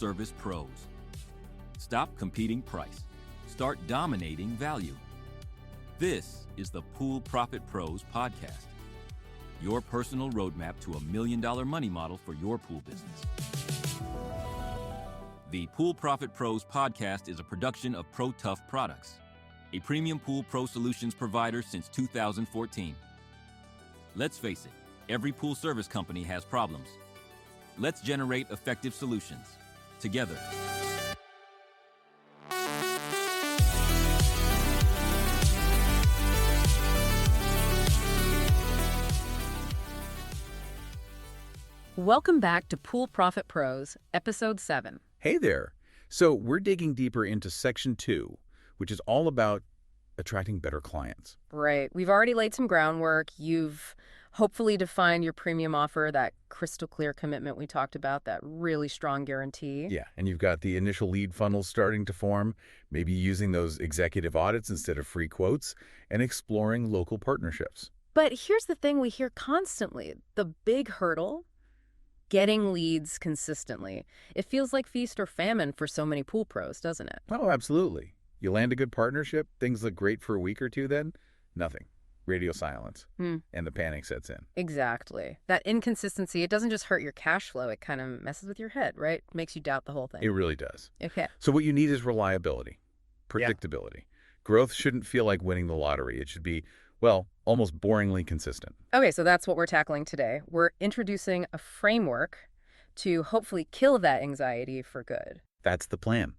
service pros. Stop competing price. Start dominating value. This is the Pool Profit Pros podcast, your personal roadmap to $1 million money model for your pool business. The Pool Profit Pros podcast is a production of Pro Tough Products, a premium pool pro solutions provider since 2014. Let's face it, every pool service company has problems. Let's generate effective solutions together. Welcome back to Pool Profit Pros, Episode 7. Hey there. So we're digging deeper into Section 2, which is all about attracting better clients. Right. We've already laid some groundwork. You've hopefully defined your premium offer, that crystal clear commitment we talked about, that really strong guarantee. Yeah, and you've got the initial lead funnels starting to form, maybe using those executive audits instead of free quotes, and exploring local partnerships. But here's the thing we hear constantly, the big hurdle: getting leads consistently. It feels like feast or famine for so many pool pros, doesn't it? Oh, absolutely. You land a good partnership, things look great for a week or two, then nothing. Radio silence. And the panic sets in. Exactly. That inconsistency, it doesn't just hurt your cash flow, it kind of messes with your head, right? Makes you doubt the whole thing. It really does. Okay. So what you need is reliability, predictability. Yeah. Growth shouldn't feel like winning the lottery. It should be, well, almost boringly consistent. Okay, so that's what we're tackling today. We're introducing a framework to hopefully kill that anxiety for good. That's the plan.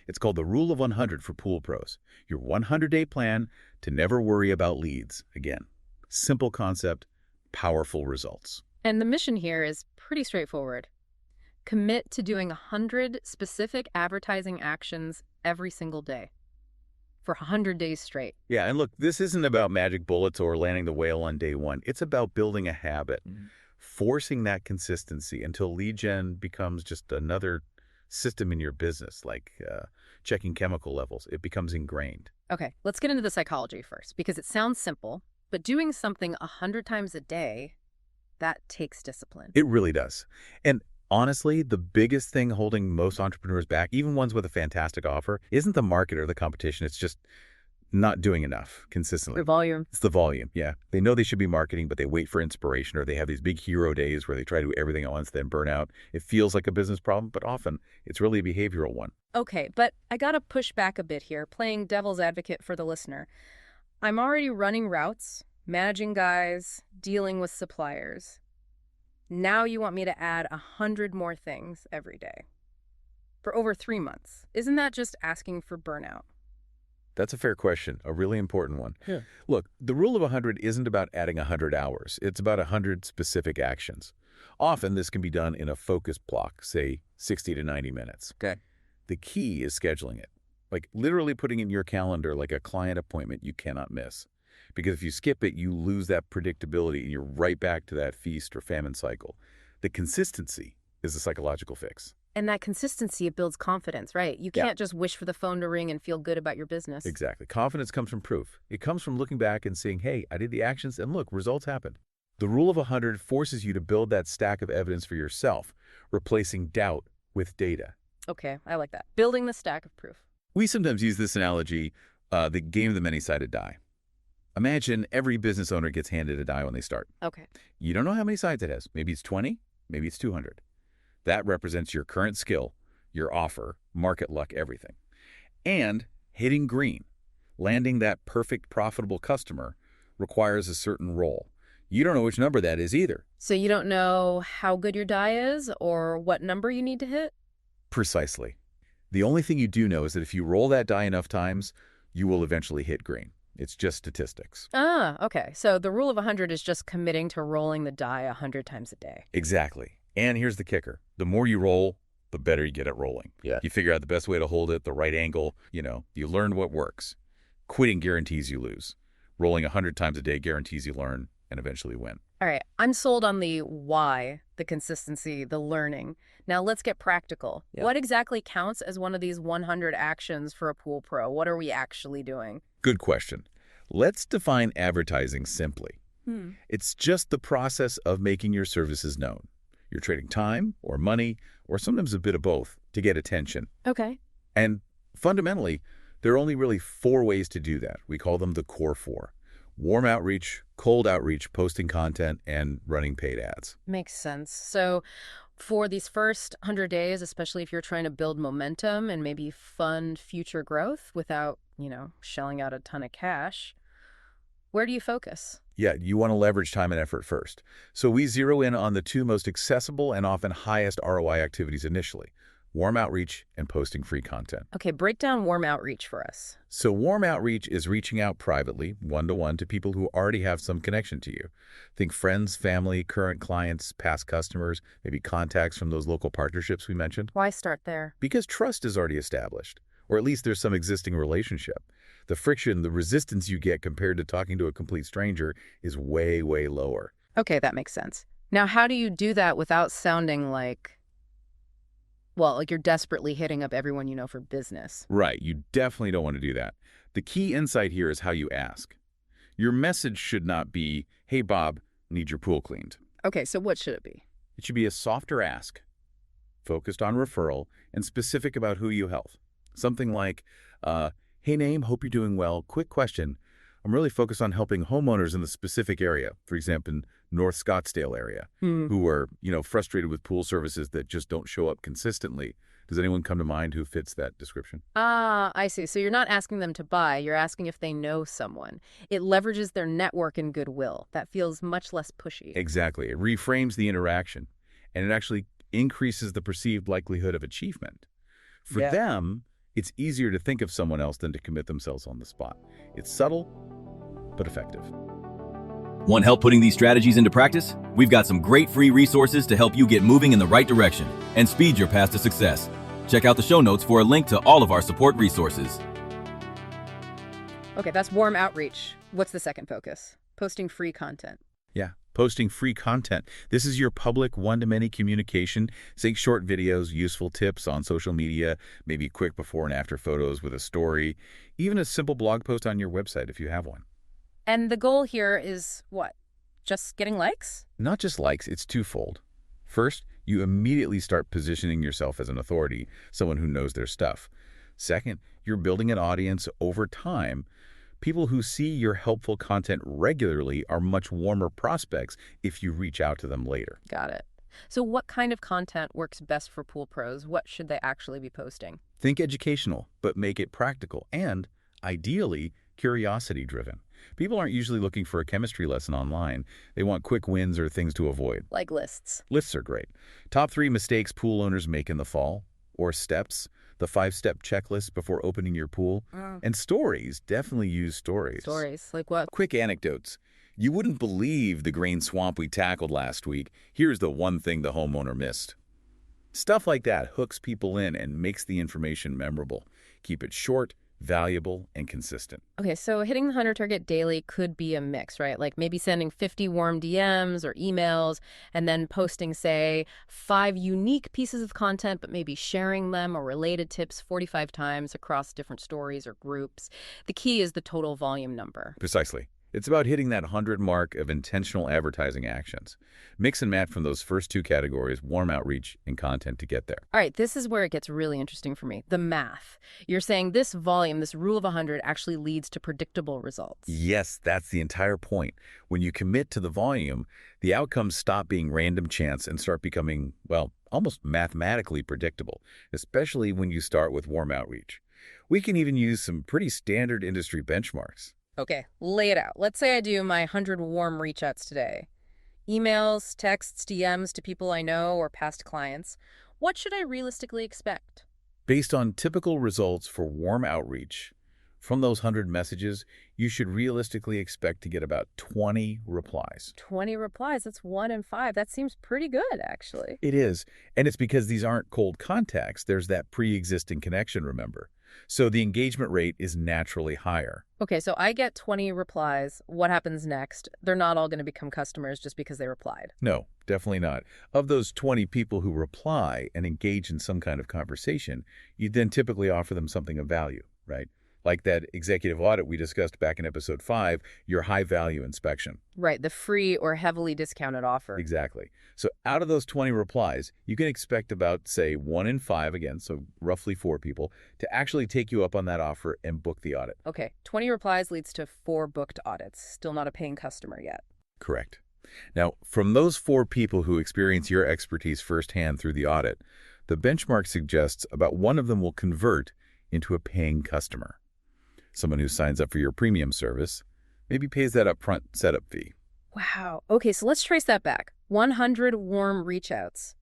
It's called the Rule of 100 for pool pros. Your 100-day plan to never worry about leads again. Simple concept, powerful results. And the mission here is pretty straightforward. Commit to doing 100 specific advertising actions every single day for 100 days straight. Yeah, and look, this isn't about magic bullets or landing the whale on day one. It's about building a habit, forcing that consistency until lead gen becomes just another system in your business, like checking chemical levels. It becomes ingrained. Okay, let's get into the psychology first, because it sounds simple, but doing something 100 times a day, that takes discipline. It really does. And honestly, the biggest thing holding most entrepreneurs back, even ones with a fantastic offer, isn't the market or the competition. It's just not doing enough consistently. The volume. It's the volume, yeah. They know they should be marketing, but they wait for inspiration, or they have these big hero days where they try to do everything at once, then burn out. It feels like a business problem, but often it's really a behavioral one. Okay, but I gotta push back a bit here, playing devil's advocate for the listener. I'm already running routes, managing guys, dealing with suppliers. Now you want me to add 100 more things every day for over 3 months. Isn't that just asking for burnout? That's a fair question, a really important one. Yeah. Look, the rule of 100 isn't about adding 100 hours. It's about 100 specific actions. Often this can be done in a focus block, say 60 to 90 minutes. Okay. The key is scheduling it, like literally putting in your calendar like a client appointment you cannot miss. Because if you skip it, you lose that predictability and you're right back to that feast or famine cycle. The consistency is the psychological fix. And that consistency, it builds confidence, right? You can't just wish for the phone to ring and feel good about your business. Exactly. Confidence comes from proof. It comes from looking back and saying, hey, I did the actions and look, results happened. The rule of 100 forces you to build that stack of evidence for yourself, replacing doubt with data. Okay, I like that. Building the stack of proof. We sometimes use this analogy, the game of the many-sided die. Imagine every business owner gets handed a die when they start. Okay. You don't know how many sides it has. Maybe it's 20, maybe it's 200. That represents your current skill, your offer, market luck, everything. And hitting green, landing that perfect profitable customer, requires a certain role. You don't know which number that is either. So you don't know how good your die is or what number you need to hit? Precisely. The only thing you do know is that if you roll that die enough times, you will eventually hit green. It's just statistics. Ah, okay. So the rule of 100 is just committing to rolling the die 100 times a day. Exactly. And here's the kicker. The more you roll, the better you get at rolling. Yeah. You figure out the best way to hold it, the right angle. You learn what works. Quitting guarantees you lose. Rolling 100 times a day guarantees you learn and eventually win. All right. I'm sold on the why, the consistency, the learning. Now let's get practical. Yeah. What exactly counts as one of these 100 actions for a pool pro? What are we actually doing? Good question. Let's define advertising simply. It's just the process of making your services known. You're trading time or money or sometimes a bit of both to get attention. Okay. And fundamentally, there are only really 4 ways to do that. We call them the core 4. Warm outreach, cold outreach, posting content, and running paid ads. Makes sense. So for these first 100 days, especially if you're trying to build momentum and maybe fund future growth without, shelling out a ton of cash, where do you focus? Yeah, you want to leverage time and effort first. So we zero in on the 2 most accessible and often highest ROI activities initially: warm outreach and posting free content. Okay, break down warm outreach for us. So warm outreach is reaching out privately, one-to-one, to people who already have some connection to you. Think friends, family, current clients, past customers, maybe contacts from those local partnerships we mentioned. Why start there? Because trust is already established, or at least there's some existing relationship. The friction, the resistance you get compared to talking to a complete stranger is way, way lower. Okay, that makes sense. Now, how do you do that without sounding like you're desperately hitting up everyone you know for business? Right, you definitely don't want to do that. The key insight here is how you ask. Your message should not be, "Hey Bob, need your pool cleaned." Okay, so what should it be? It should be a softer ask, focused on referral and specific about who you help. Something like, "Hey name, hope you're doing well. Quick question. I'm really focused on helping homeowners in the specific area," for example, in North Scottsdale area, who are, frustrated with pool services that just don't show up consistently. Does anyone come to mind who fits that description? Ah, I see. So you're not asking them to buy, you're asking if they know someone. It leverages their network and goodwill. That feels much less pushy. Exactly. It reframes the interaction, and it actually increases the perceived likelihood of achievement. For them, it's easier to think of someone else than to commit themselves on the spot. It's subtle, but effective. Want help putting these strategies into practice? We've got some great free resources to help you get moving in the right direction and speed your path to success. Check out the show notes for a link to all of our support resources. Okay, that's warm outreach. What's the second focus? Posting free content. Yeah, posting free content. This is your public one-to-many communication. Say short videos, useful tips on social media, maybe quick before and after photos with a story, even a simple blog post on your website if you have one. And the goal here is what? Just getting likes? Not just likes, it's twofold. First, you immediately start positioning yourself as an authority, someone who knows their stuff. Second, you're building an audience over time. People who see your helpful content regularly are much warmer prospects if you reach out to them later. Got it. So what kind of content works best for pool pros? What should they actually be posting? Think educational, but make it practical and, ideally, curiosity-driven. People aren't usually looking for a chemistry lesson online. They want quick wins or things to avoid. Like lists. Lists are great. Top 3 mistakes pool owners make in the fall, or steps, the 5-step checklist before opening your pool, and stories. Definitely use stories. Stories, like what? Quick anecdotes. You wouldn't believe the grain swamp we tackled last week. Here's the one thing the homeowner missed. Stuff like that hooks people in and makes the information memorable. Keep it short, valuable, and consistent. Okay, so hitting the 100 target daily could be a mix, right? Like maybe sending 50 warm DMs or emails and then posting, say, 5 unique pieces of content, but maybe sharing them or related tips 45 times across different stories or groups. The key is the total volume number. Precisely. It's about hitting that 100 mark of intentional advertising actions. Mix and match from those first 2 categories, warm outreach and content, to get there. All right, this is where it gets really interesting for me. The math. You're saying this volume, this rule of 100, actually leads to predictable results. Yes, that's the entire point. When you commit to the volume, the outcomes stop being random chance and start becoming, almost mathematically predictable, especially when you start with warm outreach. We can even use some pretty standard industry benchmarks. Okay, lay it out. Let's say I do my 100 warm reach outs today. Emails, texts, DMs to people I know or past clients. What should I realistically expect? Based on typical results for warm outreach, from those 100 messages, you should realistically expect to get about 20 replies. 20 replies, that's 1 in 5. That seems pretty good, actually. It is, and it's because these aren't cold contacts. There's that pre-existing connection, remember. So the engagement rate is naturally higher. Okay, so I get 20 replies. What happens next? They're not all going to become customers just because they replied. No, definitely not. Of those 20 people who reply and engage in some kind of conversation, you then typically offer them something of value, right? Like that executive audit we discussed back in episode 5, your high-value inspection. Right, the free or heavily discounted offer. Exactly. So out of those 20 replies, you can expect about, say, 1 in 5, again, so roughly 4 people, to actually take you up on that offer and book the audit. Okay, 20 replies leads to 4 booked audits. Still not a paying customer yet. Correct. Now, from those 4 people who experience your expertise firsthand through the audit, the benchmark suggests about 1 of them will convert into a paying customer. Someone who signs up for your premium service maybe pays that upfront setup fee. Wow. Okay, so let's trace that back. 100 warm reach-outs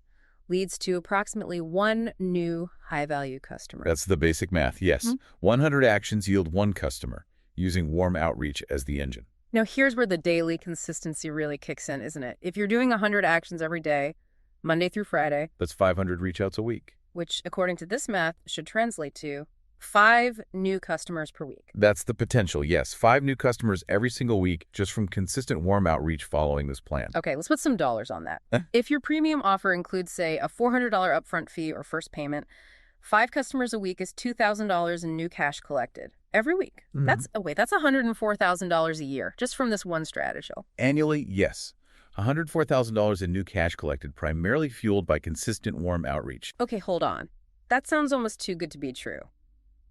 leads to approximately 1 new high-value customer. That's the basic math, yes. 100 actions yield 1 customer, using warm outreach as the engine. Now, here's where the daily consistency really kicks in, isn't it? If you're doing 100 actions every day, Monday through Friday, That's 500 reach-outs a week. which, according to this math, should translate to 5 new customers per week. That's the potential, yes. 5 new customers every single week just from consistent warm outreach following this plan. Okay, let's put some dollars on that. If your premium offer includes, say, a $400 upfront fee or first payment, 5 customers a week is $2,000 in new cash collected every week. That's $104,000 a year just from this one strategy. Annually, yes. $104,000 in new cash collected, primarily fueled by consistent warm outreach. Okay, hold on. That sounds almost too good to be true.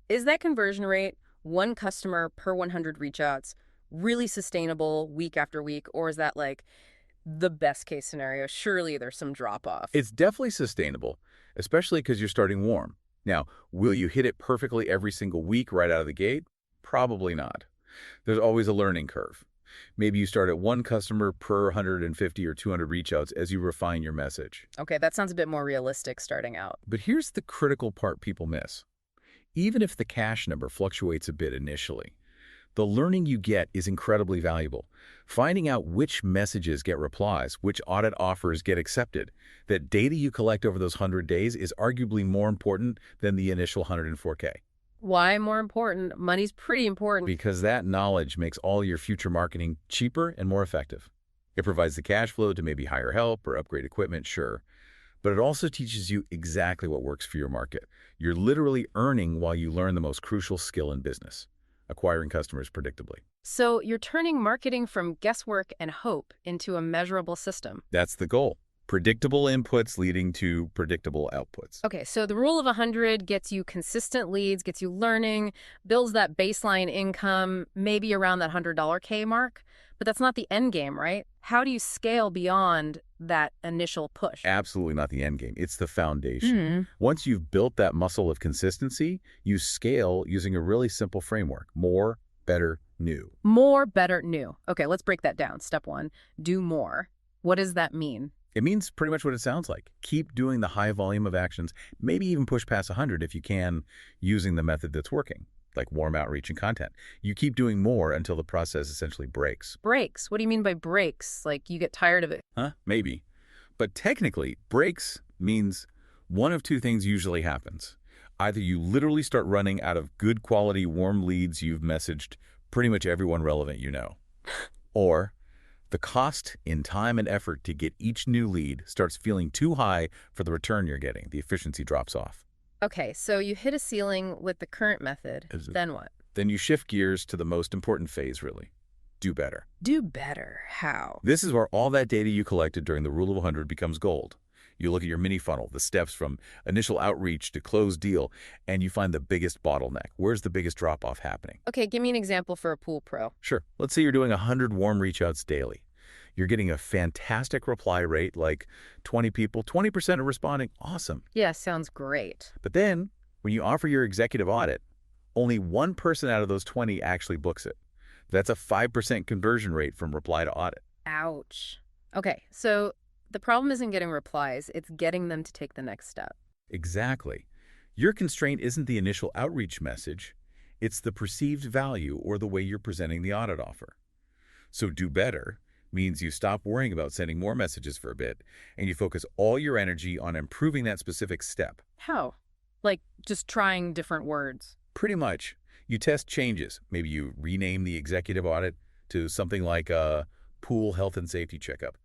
Is that conversion rate, 1 customer per 100 reach outs, really sustainable week after week, or is that like the best case scenario? Surely there's some drop off. It's definitely sustainable, especially because you're starting warm. Now, will you hit it perfectly every single week right out of the gate? Probably not. There's always a learning curve. Maybe you start at 1 customer per 150 or 200 reach outs as you refine your message. Okay, that sounds a bit more realistic starting out. But here's the critical part people miss. Even if the cash number fluctuates a bit initially, the learning you get is incredibly valuable. Finding out which messages get replies, which audit offers get accepted, that data you collect over those 100 days is arguably more important than the initial 104K. Why more important? Money's pretty important. Because that knowledge makes all your future marketing cheaper and more effective. It provides the cash flow to maybe hire help or upgrade equipment, sure. But it also teaches you exactly what works for your market. You're literally earning while you learn the most crucial skill in business, acquiring customers predictably. So you're turning marketing from guesswork and hope into a measurable system. That's the goal. Predictable inputs leading to predictable outputs. Okay, so the rule of 100 gets you consistent leads, gets you learning, builds that baseline income, maybe around that $100 K mark. But that's not the end game, right? How do you scale beyond that initial push? Absolutely not the end game. It's the foundation. Once you've built that muscle of consistency, you scale using a really simple framework. More, better, new. More, better, new. Okay, let's break that down. Step 1, do more. What does that mean? It means pretty much what it sounds like. Keep doing the high volume of actions, maybe even push past 100 if you can, using the method that's working, like warm outreach and content. You keep doing more until the process essentially breaks. Breaks? What do you mean by breaks? Like you get tired of it? Maybe. But technically, breaks means one of 2 things usually happens. Either you literally start running out of good quality warm leads you've messaged pretty much everyone relevant you know, or the cost in time and effort to get each new lead starts feeling too high for the return you're getting. The efficiency drops off. Okay, so you hit a ceiling with the current method. Then what? Then you shift gears to the most important phase, really. Do better. Do better. How? This is where all that data you collected during the Rule of 100 becomes gold. You look at your mini funnel, the steps from initial outreach to closed deal, and you find the biggest bottleneck. Where's the biggest drop-off happening? Okay, give me an example for a pool pro. Sure. Let's say you're doing 100 warm reach outs daily. You're getting a fantastic reply rate, like 20 people, 20% are responding. Awesome. Yeah, sounds great. But then when you offer your executive audit, only 1 person out of those 20 actually books it. That's a 5% conversion rate from reply to audit. Ouch. Okay, so the problem isn't getting replies, it's getting them to take the next step. Exactly. Your constraint isn't the initial outreach message, it's the perceived value or the way you're presenting the audit offer. So do better means you stop worrying about sending more messages for a bit, and you focus all your energy on improving that specific step. How? Like just trying different words? Pretty much. You test changes. Maybe you rename the executive audit to something like a pool health and safety checkup,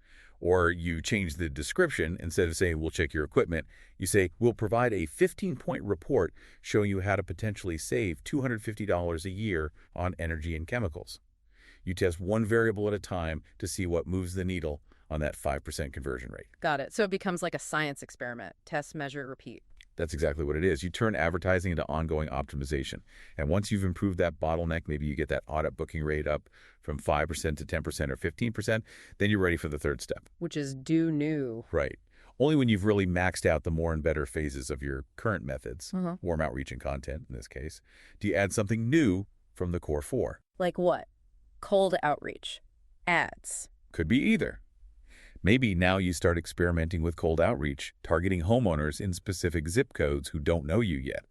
Or you change the description. Instead of saying, we'll check your equipment, you say, we'll provide a 15-point report showing you how to potentially save $250 a year on energy and chemicals. You test one variable at a time to see what moves the needle on that 5% conversion rate. Got it. So it becomes like a science experiment. Test, measure, repeat. That's exactly what it is. You turn advertising into ongoing optimization. And once you've improved that bottleneck, maybe you get that audit booking rate up from 5% to 10% or 15%, then you're ready for the third step. Which is do new. Right. Only when you've really maxed out the more and better phases of your current methods, Uh-huh. warm outreach and content in this case, do you add something new from the core four. Like what? Cold outreach. Ads. Could be either. Maybe now you start experimenting with cold outreach, targeting homeowners in specific zip codes who don't know you yet.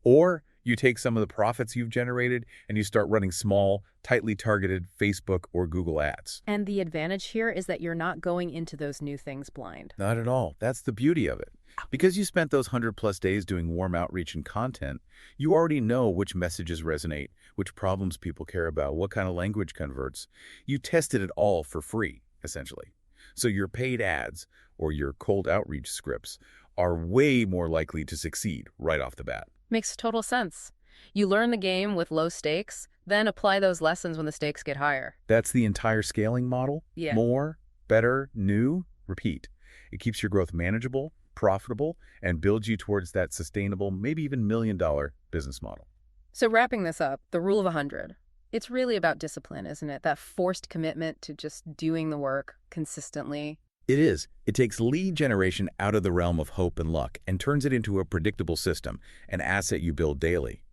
Or you take some of the profits you've generated and you start running small, tightly targeted Facebook or Google ads. And the advantage here is that you're not going into those new things blind. Not at all. That's the beauty of it. Because you spent those 100+ days doing warm outreach and content, you already know which messages resonate, which problems people care about, what kind of language converts. You tested it all for free, essentially. So your paid ads or your cold outreach scripts are way more likely to succeed right off the bat. Makes total sense. You learn the game with low stakes, then apply those lessons when the stakes get higher. That's the entire scaling model. Yeah. More, better, new, repeat. It keeps your growth manageable, profitable, and builds you towards that sustainable, maybe even million-dollar business model. So wrapping this up, the rule of 100. It's really about discipline, isn't it? That forced commitment to just doing the work consistently. It is. It takes lead generation out of the realm of hope and luck and turns it into a predictable system, an asset you build daily.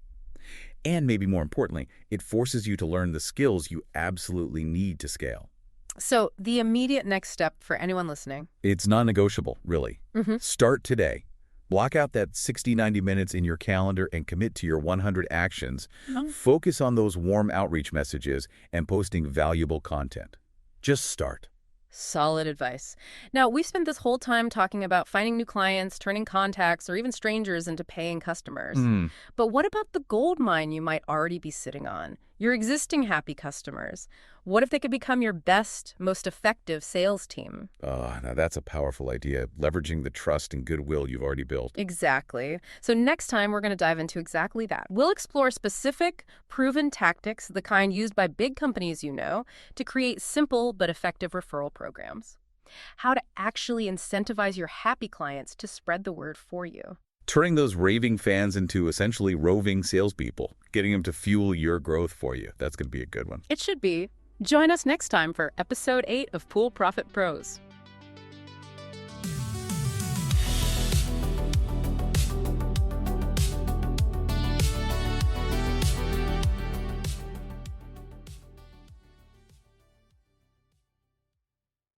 And maybe more importantly, it forces you to learn the skills you absolutely need to scale. So the immediate next step for anyone listening. It's non-negotiable, really. Start today. Block out that 60-90 minutes in your calendar and commit to your 100 actions. Focus on those warm outreach messages and posting valuable content. Just start. Solid advice. Now, we've spent this whole time talking about finding new clients, turning contacts, or even strangers into paying customers. But what about the gold mine you might already be sitting on? Your existing happy customers. What if they could become your best, most effective sales team? Now that's a powerful idea, leveraging the trust and goodwill you've already built. Exactly. So next time, we're going to dive into exactly that. We'll explore specific, proven tactics, the kind used by big companies you know, to create simple but effective referral programs. How to actually incentivize your happy clients to spread the word for you. Turning those raving fans into essentially roving salespeople, getting them to fuel your growth for you. That's going to be a good one. It should be. Join us next time for Episode 8 of Pool Profit Pros.